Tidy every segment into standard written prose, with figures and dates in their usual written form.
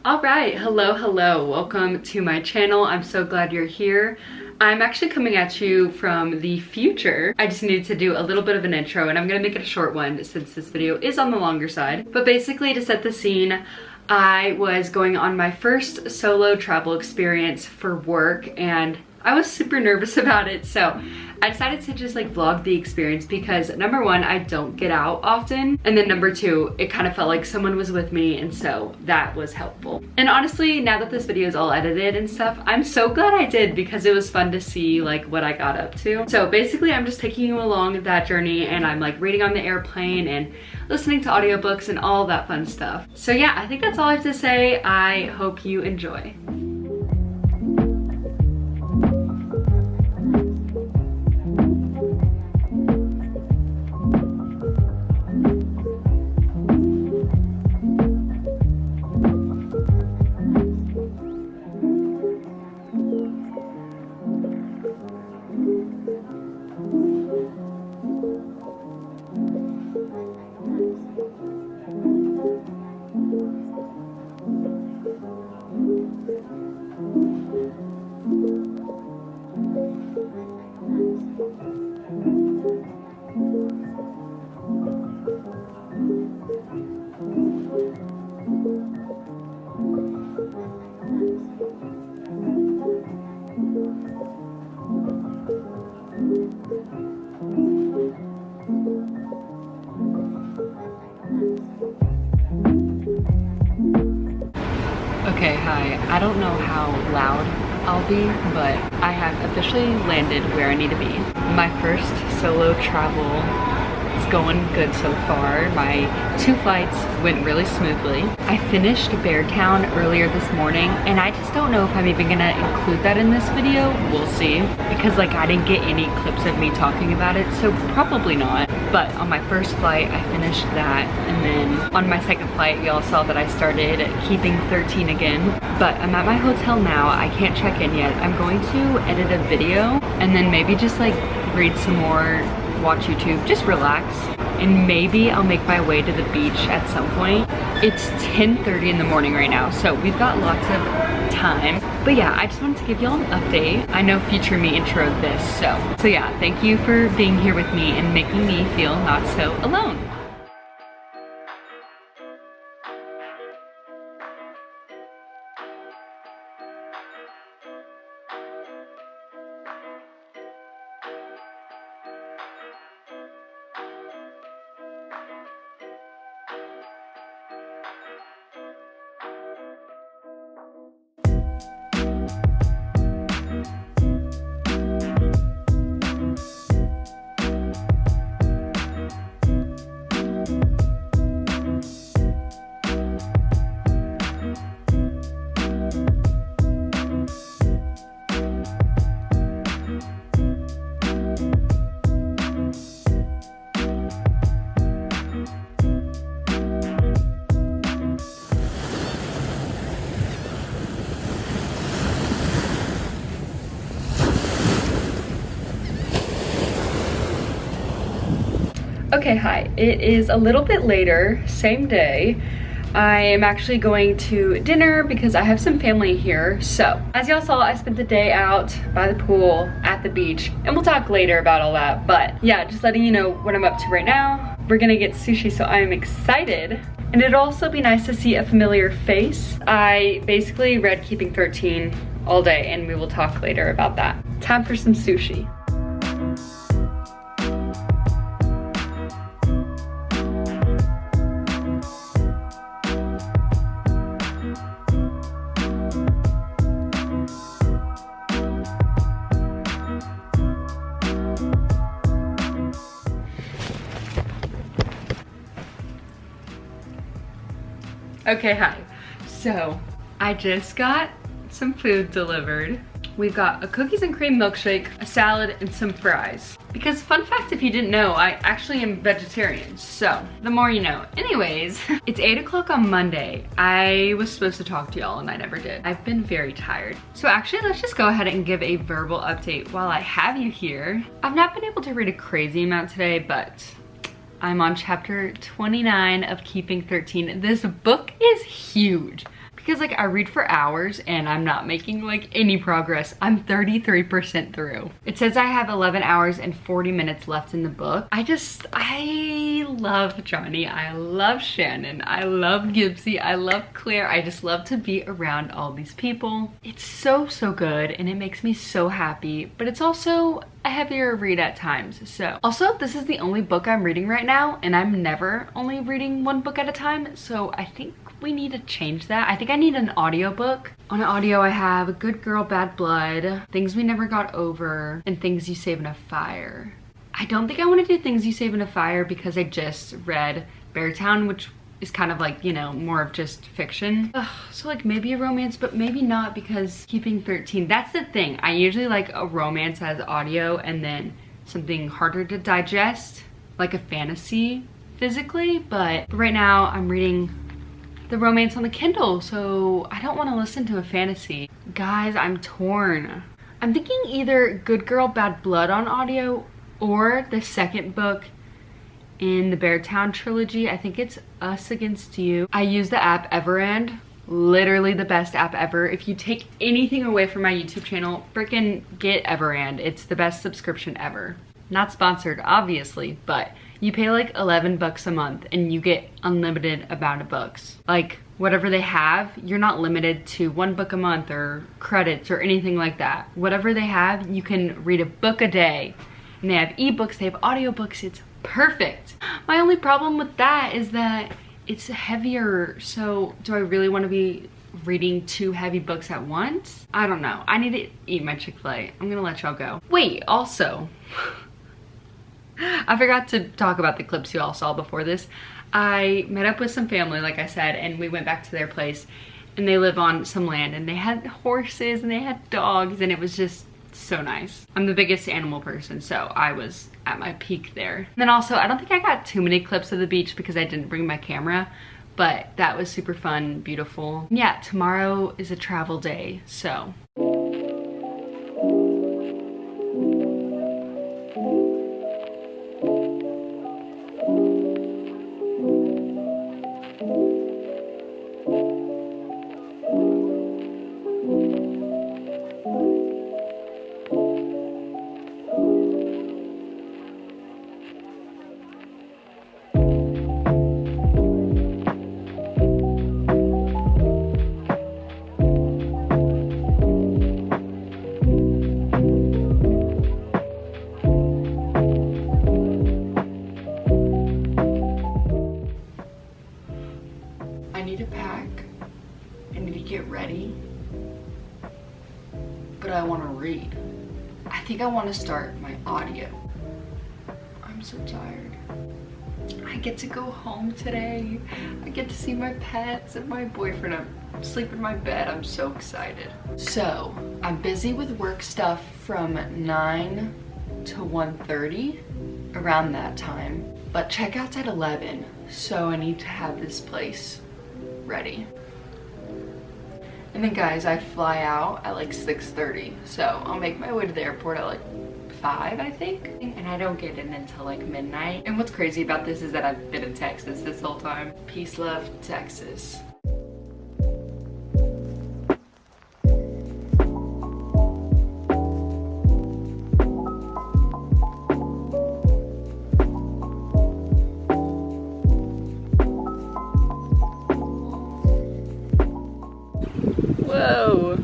All right, hello, welcome to my channel. I'm so glad you're here. I'm actually coming at you from the future. I just needed to do a little bit of an intro, and I'm gonna make it a short one since this video is on the longer side. But basically, to set the scene, I was going on my first solo travel experience for work, and I was super nervous about it, so I decided to just like vlog the experience because number one, I don't get out often, and then number two, it kind of felt like someone was with me, and so that was helpful. And honestly, now that this video is all edited and stuff, I'm so glad I did because it was fun to see like what I got up to. So basically, I'm just taking you along that journey, and I'm like reading on the airplane and listening to audiobooks and all that fun stuff. So yeah, I think that's all I have to say. I hope you enjoy. Okay, hi. I don't know how loud I'll be, but I have officially landed where I need to be. My first solo travel is going good so far. My 2 flights went really smoothly. I finished Beartown earlier this morning, and I just don't know if I'm even gonna include that in this video. We'll see. Because like I didn't get any clips of me talking about it, so probably not. But on my first flight, I finished that, and then on my second flight, y'all saw that I started keeping 13 again. But I'm at my hotel now. I can't check in yet. I'm going to edit a video, and then maybe just like read some more, watch YouTube, just relax. And maybe I'll make my way to the beach at some point. It's 10:30 in the morning right now, so we've got lots of time. But yeah, I just wanted to give y'all an update. I know future me introed this, so yeah, thank you for being here with me and making me feel not so alone. Okay, hi. It is a little bit later, same day. I am actually going to dinner because I have some family here. So, as y'all saw, I spent the day out by the pool at the beach, and we'll talk later about all that. But yeah, just letting you know what I'm up to right now. We're gonna get sushi, so I am excited. And it'd also be nice to see a familiar face. I basically read Keeping 13 all day, and we will talk later about that. Time for some sushi. Okay, hi. So, I just got some food delivered. We've got a cookies and cream milkshake, a salad, and some fries. Because fun fact, if you didn't know, I actually am vegetarian, so the more you know. Anyways, it's 8 o'clock on Monday. I was supposed to talk to y'all and I never did. I've been very tired. So actually, let's just go ahead and give a verbal update while I have you here. I've not been able to read a crazy amount today, but I'm on chapter 29 of Keeping 13. This book is huge because like I read for hours and I'm not making like any progress. I'm 33% through. It says I have 11 hours and 40 minutes left in the book. I love Johnny. I love Shannon. I love Gibbsy. I love Claire. I just love to be around all these people. It's so good and it makes me so happy, but it's also a heavier read at times. So also, this is the only book I'm reading right now, and I'm never only reading one book at a time, so I think we need to change that. I think I need an audiobook. On audio I have Good Girl Bad Blood, Things We Never Got Over, and Things You Save in a Fire. I don't think I want to do Things You Save in a Fire because I just read Beartown, which is kind of like, you know, more of just fiction. So like maybe a romance, but maybe not, because Keeping 13, that's the thing. I usually like a romance as audio and then something harder to digest, like a fantasy physically, but right now I'm reading the romance on the Kindle, so I don't want to listen to a fantasy. Guys, I'm torn. I'm thinking either Good Girl Bad Blood on audio or the second book in the Beartown trilogy. I think it's Us Against You. I use the app Everand, literally the best app ever. If you take anything away from my YouTube channel, freaking get Everand. It's the best subscription ever. Not sponsored, obviously, but you pay like 11 bucks a month and you get unlimited amount of books. Like whatever they have, you're not limited to 1 book a month or credits or anything like that. Whatever they have, you can read a book a day. And they have ebooks, they have audiobooks, it's perfect. My only problem with that is that it's heavier, so do I really want to be reading 2 heavy books at once? I don't know. I need to eat my Chick-fil-A. I'm gonna let y'all go. Wait, also, I forgot to talk about the clips you all saw before this. I met up with some family, like I said, and we went back to their place, and they live on some land, and they had horses and they had dogs, and it was just so nice. I'm the biggest animal person, so I was at my peak there. And then also, I don't think I got too many clips of the beach because I didn't bring my camera, but that was super fun, beautiful. Yeah, tomorrow is a travel day, so. But I want to read. I think I want to start my audio. I'm so tired. I get to go home today. I get to see my pets and my boyfriend. I'm sleeping in my bed. I'm so excited. So I'm busy with work stuff from 9 to 1:30, around that time. But checkout's at 11, so I need to have this place ready. And then guys, I fly out at like 6:30, so I'll make my way to the airport at like 5, I think. And I don't get in until like midnight. And what's crazy about this is that I've been in Texas this whole time. Peace, love, Texas. Whoa.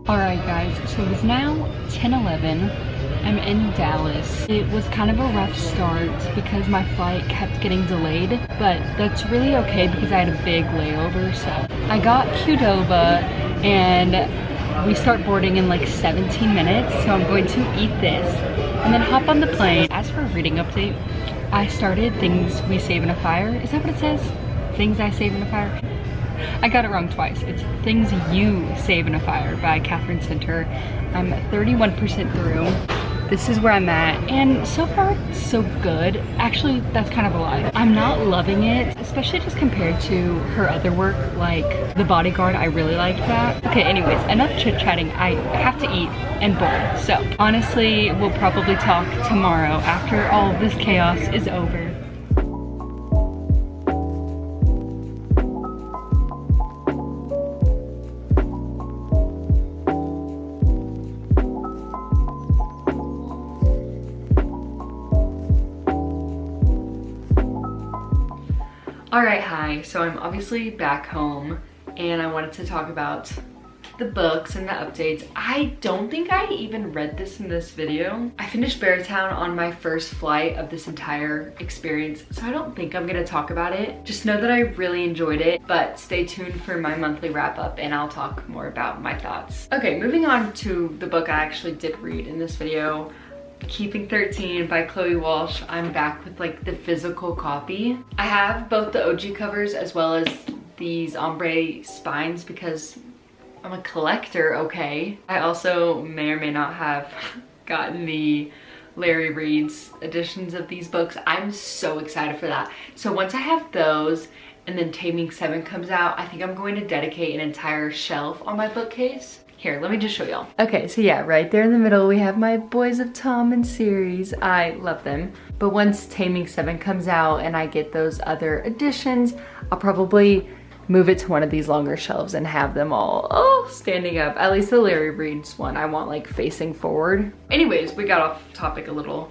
Alright guys, so it is now 10:11. I'm in Dallas. It was kind of a rough start because my flight kept getting delayed, but that's really okay because I had a big layover. So I got Qdoba and we start boarding in like 17 minutes. So I'm going to eat this and then hop on the plane. As for reading update, I started Things We Save in a Fire. Is that what it says? Things I Save in a Fire? I got it wrong twice. It's Things You Save in a Fire by Catherine Center. I'm 31% through. This is where I'm at, and so far so good. Actually, that's kind of a lie. I'm not loving it, especially just compared to her other work, like The Bodyguard. I really liked that. Okay, anyways, enough chit-chatting. I have to eat and board. So honestly, we'll probably talk tomorrow after all of this chaos is over. Alright, hi. So I'm obviously back home and I wanted to talk about the books and the updates. I don't think I even read this in this video. I finished Beartown on my first flight of this entire experience, so I don't think I'm gonna talk about it. Just know that I really enjoyed it, but stay tuned for my monthly wrap up and I'll talk more about my thoughts. Okay, moving on to the book I actually did read in this video. Keeping 13 by Chloe Walsh. I'm back with like the physical copy. I have both the OG covers as well as these ombre spines because I'm a collector, okay? I also may or may not have gotten the Larry Reed's editions of these books. I'm so excited for that. So once I have those and then Taming 7 comes out, I think I'm going to dedicate an entire shelf on my bookcase. Here, let me just show y'all. Okay, so yeah, right there in the middle, we have my Boys of Tom and series. I love them. But once Taming 7 comes out and I get those other editions, I'll probably move it to one of these longer shelves and have them all standing up. At least the Larry Reed's one, I want like facing forward. Anyways, we got off topic a little.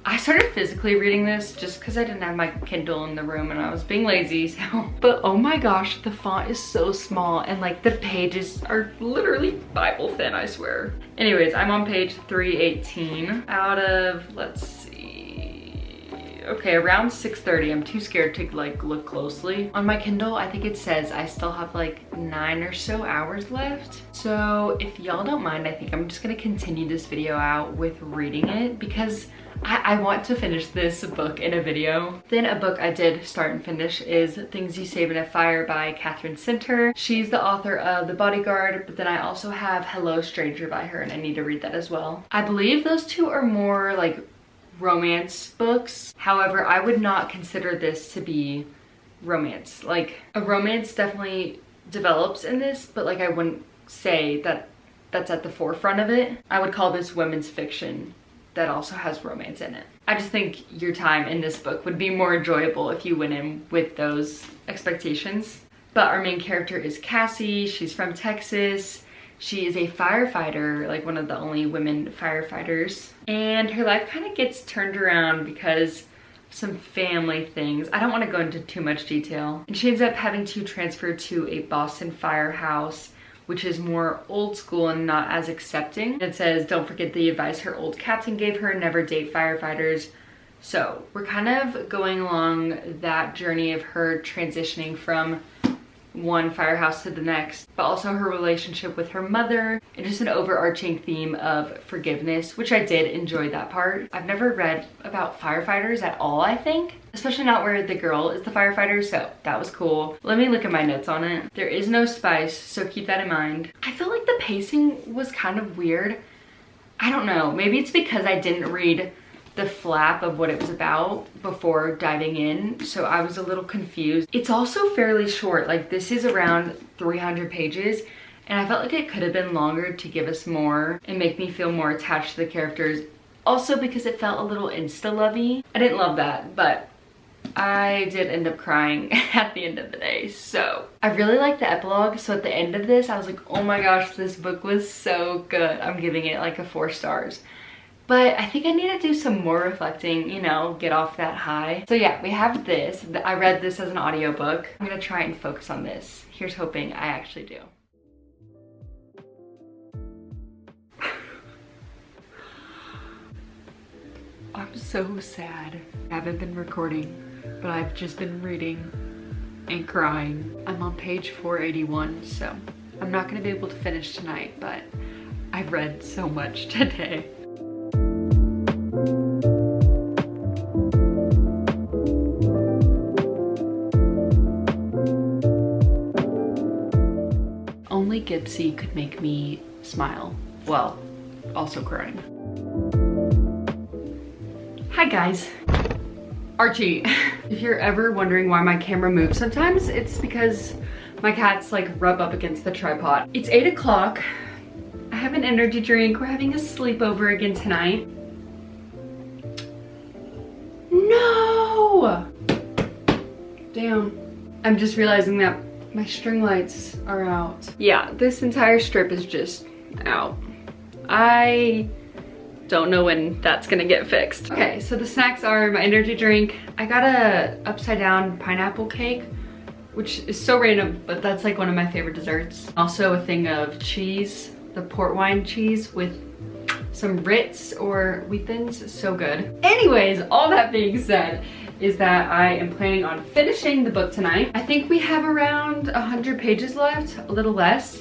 I started physically reading this just because I didn't have my Kindle in the room and I was being lazy, so. But oh my gosh, the font is so small and like the pages are literally Bible thin, I swear. Anyways, I'm on page 318 out of, let's see. Okay, around 6:30. I'm too scared to like look closely. On my Kindle, I think it says I still have like 9 or so hours left. So if y'all don't mind, I think I'm just gonna continue this video out with reading it because I want to finish this book in a video. Then a book I did start and finish is Things You Save in a Fire by Catherine Center. She's the author of The Bodyguard, but then I also have Hello Stranger by her and I need to read that as well. I believe those two are more like romance books. However, I would not consider this to be romance. Like a romance definitely develops in this, but like I wouldn't say that that's at the forefront of it. I would call this women's fiction that also has romance in it. I just think your time in this book would be more enjoyable if you went in with those expectations. But our main character is Cassie. She's from Texas. She is a firefighter, like one of the only women firefighters. And her life kind of gets turned around because of some family things. I don't want to go into too much detail. And she ends up having to transfer to a Boston firehouse, which is more old school and not as accepting. It says, don't forget the advice her old captain gave her, never date firefighters. So we're kind of going along that journey of her transitioning from one firehouse to the next, but also her relationship with her mother and just an overarching theme of forgiveness, which I did enjoy that part. I've never read about firefighters at all, I think, especially not where the girl is the firefighter, so that was cool. Let me look at my notes on it. There is no spice, so keep that in mind. I feel like the pacing was kind of weird. I don't know, maybe it's because I didn't read the flap of what it was about before diving in, so I was a little confused. It's also fairly short, like this is around 300 pages, and I felt like it could have been longer to give us more and make me feel more attached to the characters. Also because it felt a little insta-lovey. I didn't love that, but I did end up crying at the end of the day. So I really liked the epilogue, so at the end of this I was like, oh my gosh, this book was so good. I'm giving it like a 4 stars. But I think I need to do some more reflecting, you know, get off that high. So yeah, we have this. I read this as an audiobook. I'm gonna try and focus on this. Here's hoping I actually do. I'm so sad. I haven't been recording, but I've just been reading and crying. I'm on page 481, so I'm not gonna be able to finish tonight, but I've read so much today. Only Gypsy could make me smile. Well, also crying. Hi guys. Archie, if you're ever wondering why my camera moves sometimes, it's because my cats like rub up against the tripod. It's 8 o'clock. I have an energy drink. We're having a sleepover again tonight. No! Damn. I'm just realizing that my string lights are out. Yeah, this entire strip is just out. I don't know when that's gonna get fixed. Okay, so the snacks are my energy drink. I got a upside down pineapple cake, which is so random, but that's like one of my favorite desserts. Also a thing of cheese, the port wine cheese with some Ritz or wheat thins, so good. Anyways, all that being said, is that I am planning on finishing the book tonight. I think we have around 100 pages left, a little less.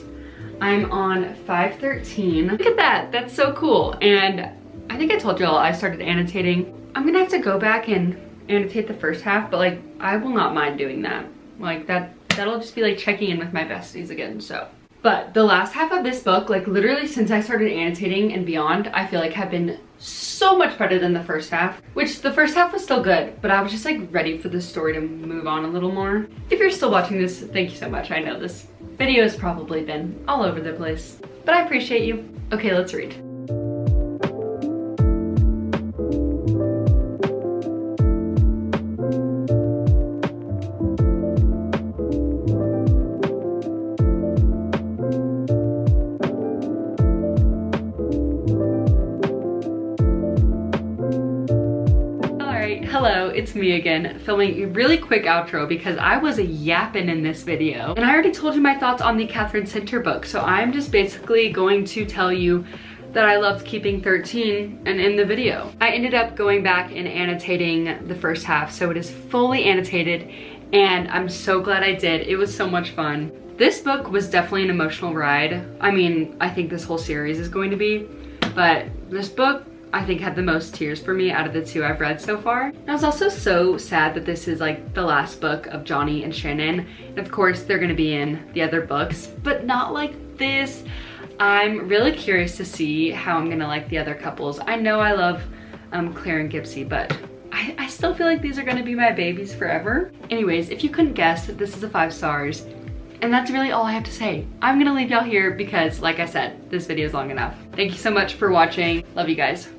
I'm on 513. Look at that, that's so cool. And I think I told y'all I started annotating. I'm gonna have to go back and annotate the first half, but like, I will not mind doing that. Like that'll just be like checking in with my besties again, so. But the last half of this book, like literally since I started annotating and beyond, I feel like have been so much better than the first half, which the first half was still good, but I was just like ready for the story to move on a little more. If you're still watching this, thank you so much. I know this video has probably been all over the place, but I appreciate you. Okay, let's read. Hello, it's me again, filming a really quick outro because I was yapping in this video. And I already told you my thoughts on the Catherine Center book, so I'm just basically going to tell you that I loved keeping 13 and in the video. I ended up going back and annotating the first half, so it is fully annotated, and I'm so glad I did. It was so much fun. This book was definitely an emotional ride. I mean, I think this whole series is going to be, but this book I think had the most tears for me out of the two I've read so far. And I was also so sad that this is like the last book of Johnny and Shannon. And of course they're gonna be in the other books, but not like this. I'm really curious to see how I'm gonna like the other couples. I know I love Claire and Gypsy, but I still feel like these are gonna be my babies forever. Anyways, if you couldn't guess, this is a 5 stars. And that's really all I have to say. I'm gonna leave y'all here because, like I said, this video is long enough. Thank you so much for watching. Love you guys.